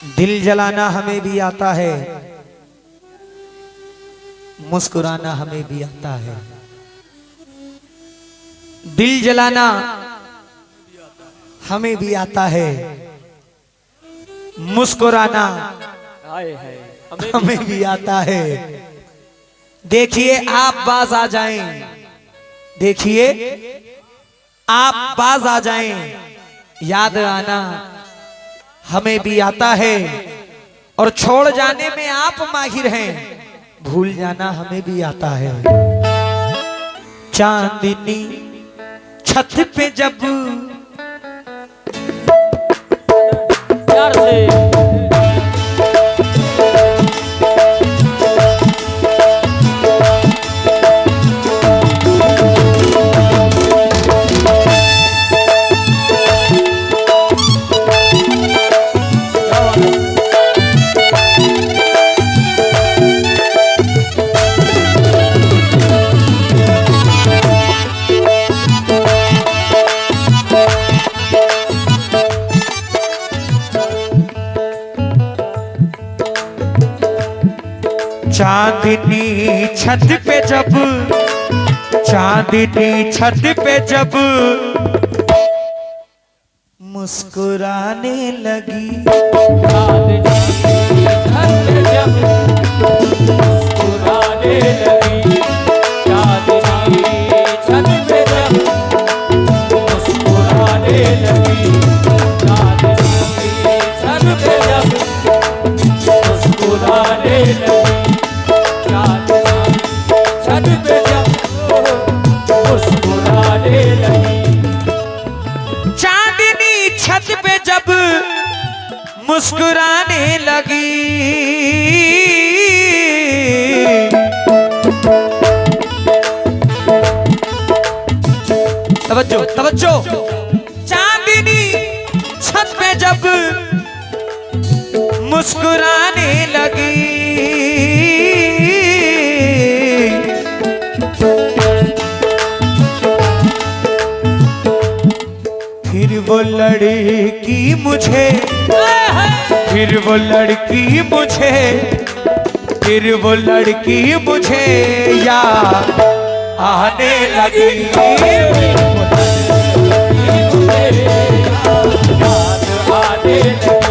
दिल जलाना हमें भी आता है, मुस्कुराना हमें भी आता है। दिल जलाना हमें भी आता है, मुस्कुराना हमें भी आता है। देखिए आप बाज आ जाएं, देखिए आप बाज आ जाएं, याद आना हमें भी आता है। और छोड़ जाने में आप माहिर हैं, भूल जाना हमें भी आता है। चांदनी छत पे जब प्यार से चांदनी छत पे जब, चांदनी छत पे जब मुस्कुराने लगी, मुस्कुराने लगी, छत पे जब मुस्कुराने लगी, छत पे जब मुस्कुराने लगी, छत पे जब मुस्कुराने लगी। चांदनी छत पे जब मुस्कुराने लगी, तवज्जो तवज्जो। चांदनी छत पे जब मुस्कुराने लगी, फिर वो लड़की मुझे, फिर वो लड़की मुझे, फिर वो लड़की मुझे याद आने लगी, याद आने लगी,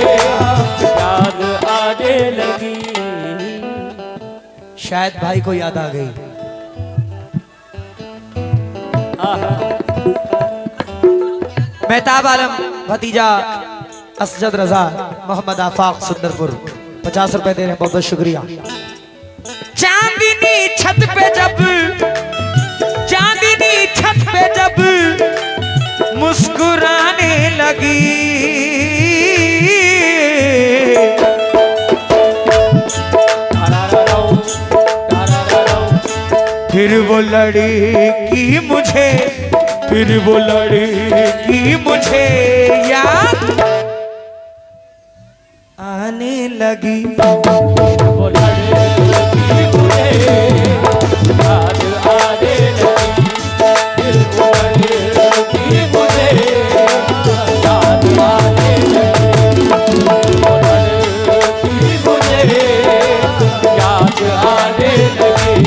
याद आने लगी, शायद भाई को याद आ गई। मेहताब आलम भतीजा असजद रजा मोहम्मद आफाक सुंदरपुर 50 रुपए दे रहे हैं, बहुत बहुत शुक्रिया। चांदनी छत पे जब, चांदनी छत पे जब मुस्कुराने लगी, फिर वो लड़की मुझे, फिर वो लड़की मुझे याद आने लगी, वो लड़की मुझे याद आने लगी, वो लड़की मुझे याद आने लगी, वो लड़की मुझे याद आने लगी।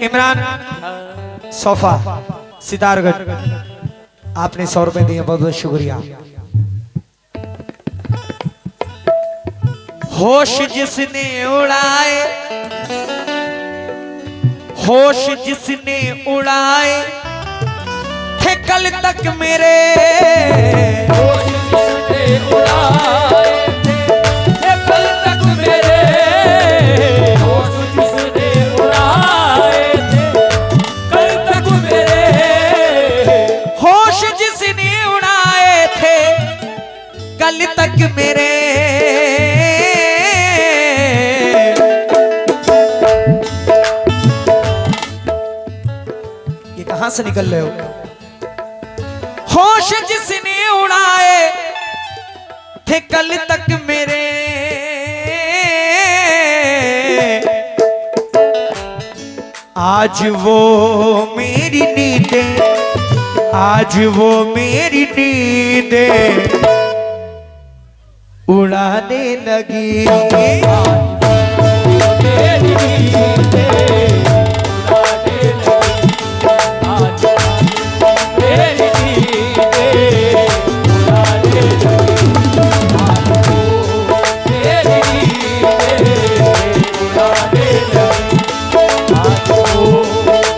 इमरान सोफा सितारगढ़, आपने 100 रुपए दिए, बहुत बहुत शुक्रिया। होश जिसने उड़ाए, होश जिसने उड़ाए थे कल तक मेरे, होश जिसने उड़ाए थे कल तक मेरे, होश जिसने उड़ाए थे कल तक मेरे, होश जिसने उड़ाए थे कल तक मेरे, कहां से निकल रहे हो? होश जिसने उड़ाए थे कल तक मेरे, आज वो मेरी नींदें, आज वो मेरी नींदें उड़ाने लगी। तेरी नींदें उड़ाने लगी, आज तेरी नींदें उड़ाने लगी, आज तेरी नींदें उड़ाने लगी, आज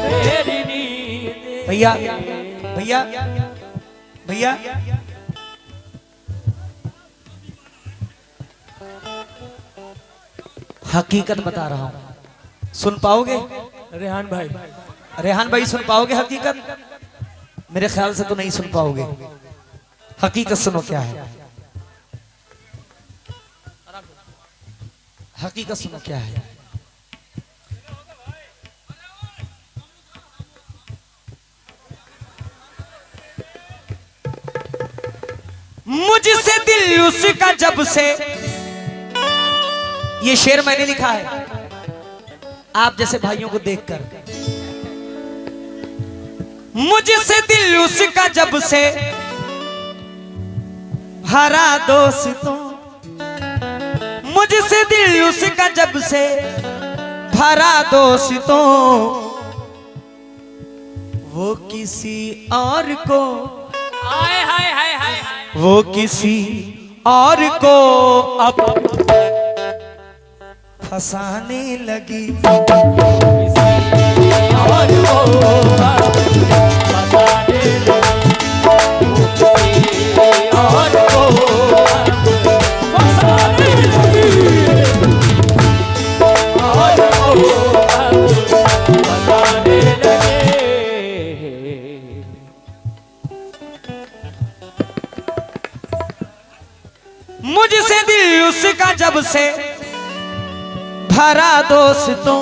तेरी नींदें। भैया भैया भैया हकीकत बता रहा हूं, सुन पाओगे? रेहान भाई, रेहान भाई सुन पाओगे हकीकत? मेरे ख्याल से तो नहीं सुन पाओगे। हकीकत सुनो क्या है, हकीकत सुनो क्या है। मुझसे दिल उसका जब से, ये शेर मैंने लिखा है आप जैसे भाइयों को देखकर। मुझसे दिल उसका जब से भरा दोस्तों, मुझसे दिल उसका जब से भरा दोस्तों, वो किसी और को, हाय हाय हाय हाय, वो किसी और को अब फंसाने लगी। किसी और को फंसाने लगी, किसी और को फंसाने लगी, और को फंसाने लगे। मुझसे दिल उसका जब से भरा दोस्तों,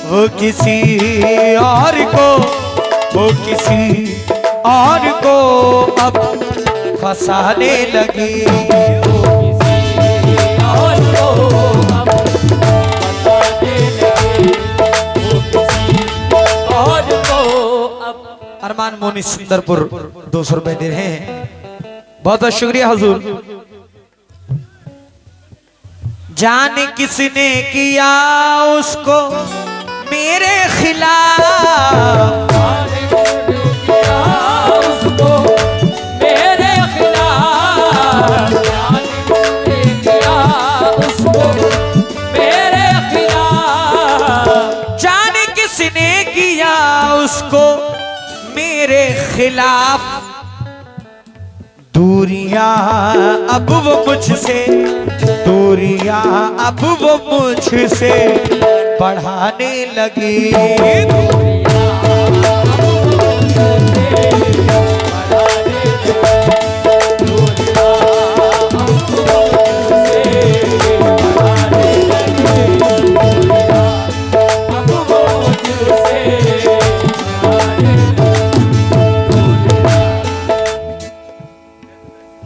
वो किसी और को, वो किसी और को अब फंसाने लगी। किसी और को अब फंसाने लगे, वो किसी और को अब। अरमान मोनी सुंदरपुर 200 रुपए दे रहे हैं, बहुत बहुत शुक्रिया हुजूर। जाने किसने किया उसको मेरे खिलाफ, जाने किसने किया उसको मेरे खिलाफ, जाने किसने किया उसको मेरे खिलाफ, जाने किसने किया उसको मेरे खिलाफ। दूरियां अब वो मुझसे, दूरियां अब वो मुझसे बढ़ाने लगी।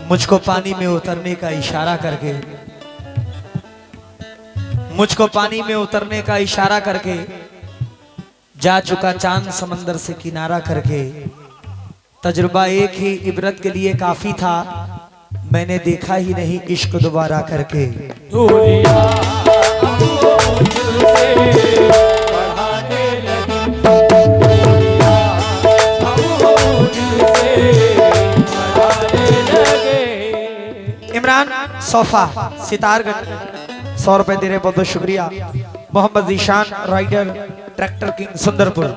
मुझको पानी में उतरने का इशारा करके, मुझको पानी में उतरने का इशारा करके जा चुका चांद समंदर से किनारा करके। तजुर्बा एक ही इबरत के लिए काफी था, मैंने देखा ही नहीं इश्क दोबारा करके। दूरियां अब वो मुझसे बढ़ाने लगी, दूरियां अब वो मुझसे बढ़ाने लगे। इमरान सोफा सितारगंज 100 रुपए दे रहे, बहुत बहुत शुक्रिया। Mohammad Zeeshan rider tractor king Sundarpur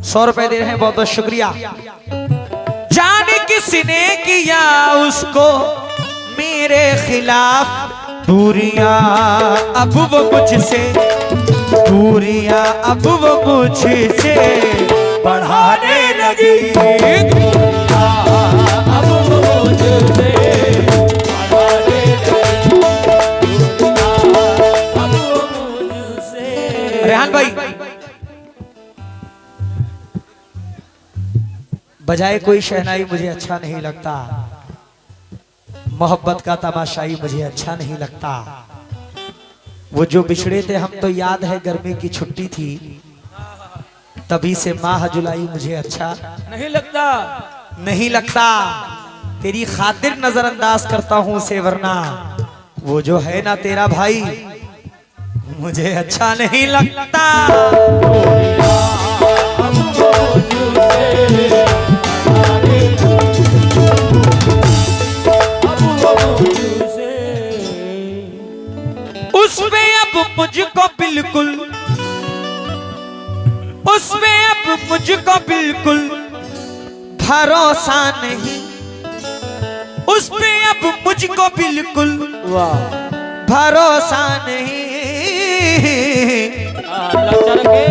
100 रुपए दे रहे हैं, बहुत बहुत शुक्रिया। जाने किसने किया उसको मेरे खिलाफ, दूरियां अब वो मुझसे, दूरियां अब वो मुझसे बढ़ाने लगी। अब वो मुझसे बढ़ाने लगी, अब वो मुझसे। रेहान भाई बजाए कोई शहनाई मुझे अच्छा नहीं लगता, मोहब्बत का तमाशाई मुझे अच्छा नहीं लगता। वो जो बिछड़े थे हम तो याद है गर्मी की छुट्टी थी, तभी से माह जुलाई मुझे अच्छा नहीं लगता। नहीं लगता। तेरी खातिर नजरअंदाज करता हूं उसे, वरना वो जो है ना तेरा भाई मुझे अच्छा नहीं लगता। उसमें अब मुझको बिल्कुल, उसमें अब मुझको बिल्कुल भरोसा नहीं, उसमें अब मुझको बिल्कुल वाह भरोसा नहीं। चल के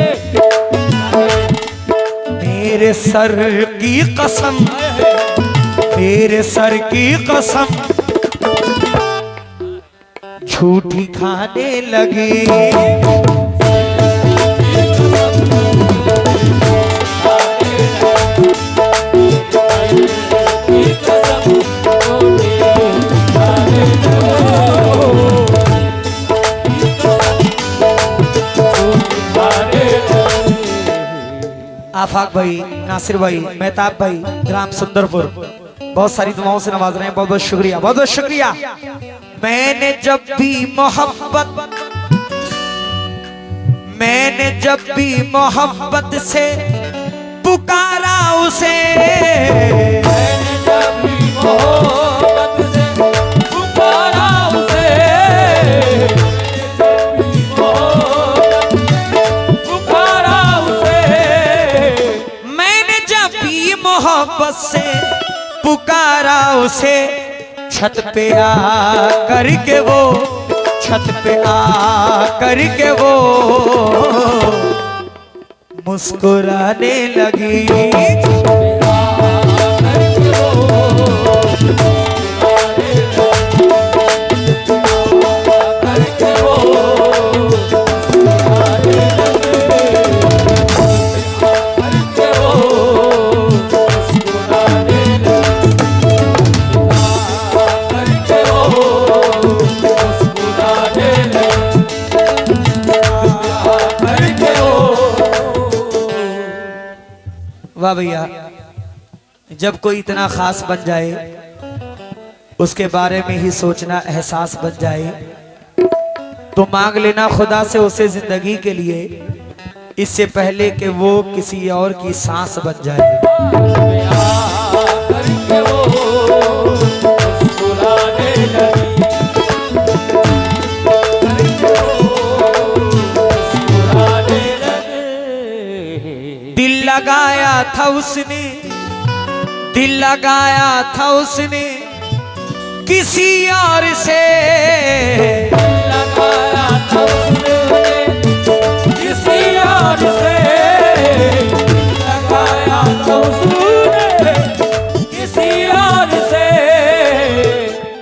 मेरे सर की कसम, मेरे सर की कसम झूठी खाने लगी। आफाक भाई, नासिर भाई, मेहताब भाई, ग्राम सुंदरपुर बहुत सारी दुआओं से नवाज रहे हैं। बहुत बहुत शुक्रिया, बहुत बहुत शुक्रिया। मैंने जब भी मोहब्बत, मैंने जब भी मोहब्बत से पुकारा उसे, मैंने जब भी मोहब्बत से पुकारा उसे, पुकारा उसे, मैंने जब भी मोहब्बत से पुकारा उसे, छत पे आ करके वो, छत पे आ करके वो मुस्कुराने लगी। वाह भैया, जब कोई इतना खास बन जाए उसके बारे में ही सोचना एहसास बन जाए, तो मांग लेना खुदा से उसे जिंदगी के लिए, इससे पहले कि वो किसी और की सांस बन जाए। दिल लगाया था उसने, दिल लगाया था उसने किसी और से, लगाया था उसने किसी और से, लगाया था उसने किसी और से,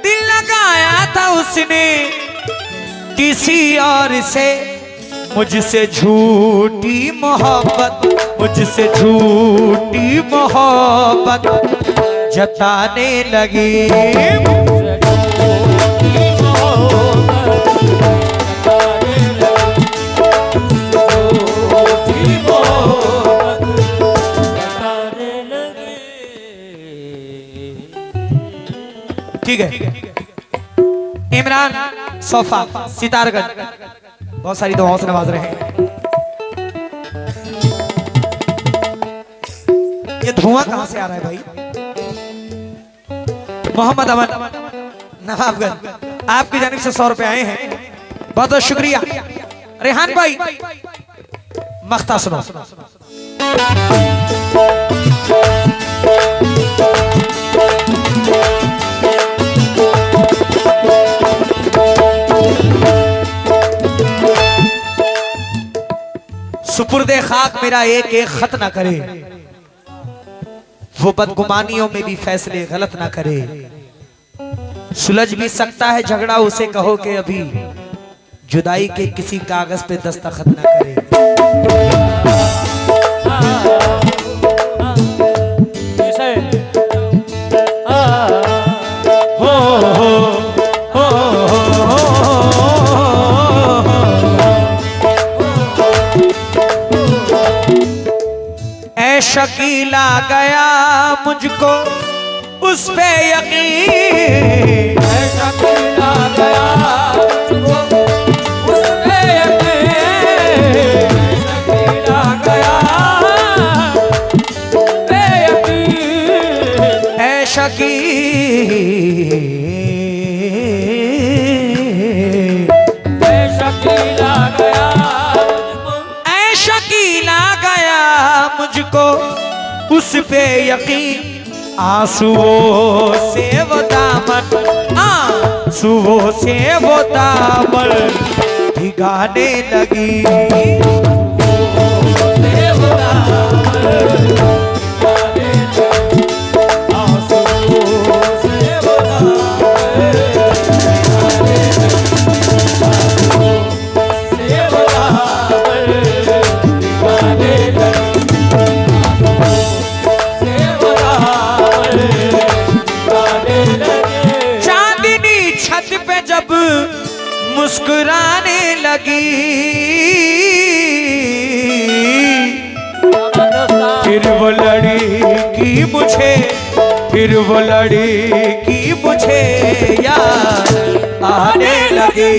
दिल लगाया था उसने किसी और से। मुझसे झूठी मोहब्बत, मुझसे झूठी मोहब्बत जताने लगी। ठीक है, इमरान सोफा सितारगंज बहुत सारी दुआओं से नवाज रहे हैं। ये धुआं कहां से आ रहा है भाई? मोहम्मद अमन नवाबगंज, आपकी जानिब से 100 रुपए आए हैं, बहुत बहुत शुक्रिया। रेहान भाई मख्ता सुनो। सुपुर्दे खाक मेरा एक एक खत ना करे, वो बदगुमानियों में भी फैसले गलत ना करे। सुलझ भी सकता है झगड़ा, उसे कहो कि अभी जुदाई के किसी कागज पे दस्तखत ना करे। शकीला गया मुझको उस पे यकीन, शकीला गया मुझको उस पे यकीन, शकीला गया उस पे यकीन, ऐ शकील शकीला गया मुझको, ऐ शकीला गया मुझको उस पे यकीन, आंसुओं से वो दामन, आंसुओं से वो दामन भिगाने लगी, से वो दामन भिगाने लगी, आंसुओं से वो दामन भिगाने लगी, आंसुओं से वो दामन भिगाने लगी, से वो दामन भिगाने लगी। चांदनी छत पे जब मुस्कुराने लगी, फिर वो लड़की मुझे, फिर वो लड़की मुझे याद आने लगी।